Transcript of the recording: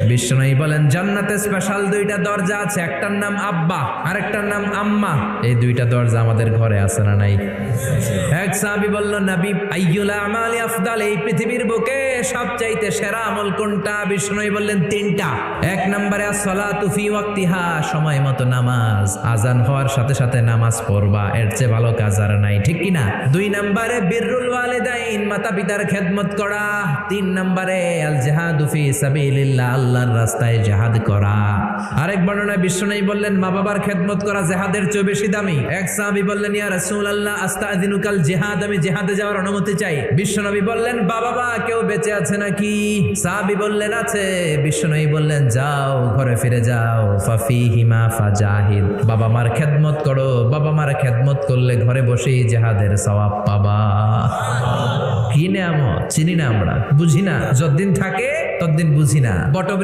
বিষ্ণু বলেন জান্নাতে স্পেশাল দুইটা দরজা আছে, একটার নাম আব্বা আরেকটার নাম আম্মা। এই দুইটা দরজা আমাদের ঘরে আছে না নাই? এক সাহাবী বলল, নবী আইয়ুল আমালি আফদাল, এই পৃথিবীর বুকে সবচাইতে সেরা আমল কোনটা? বিষ্ণু বললেন তিনটা। এক নম্বরে আসসালাতু ফি ওয়াক্তিহা, সময় মতো নামাজ, আজান হওয়ার সাথে সাথে নামাজ পড়বা, এর চেয়ে ভালো কাজ আর নাই, ঠিক কিনা? দুই নম্বরে বিররুল ওয়ালিদাইন, মাতা পিতার খেদমত করা। তিন নম্বরে আল জিহাদু ফি সাবিলিল্লাহ, আল্লাহর রাস্তায় জিহাদ করা। আরেক বর্ণনায় বিষ্ণু বললেন মা বাবার খেদমত করা জিহাদের চেয়ে বেশি দামি। এক সাহাবী বললেন, ইয়া রাসূলুল্লাহ আস্তাযিনুকাল জিহাদ, আমি জিহাদে যাওয়ার অনুমতি চাই। বিশ্বনবী বললেন, বাবা কেউ বেঁচে আছে নাকি? সাহাবী বললেন, আছে। বিশ্বনবী বললেন, যাও ঘরে ফিরে যাও, ফাফিহিমা ফাজাহিদ, বাবা মার খেদমত করো, বাবা মার খেদমত করলে ঘরে বসেই জিহাদের সওয়াব পাবা। কি নেয়ামত চিনি না আমরা, বুঝি না, যতদিন থাকে ততদিন বুঝি না। বটবৃক্ষ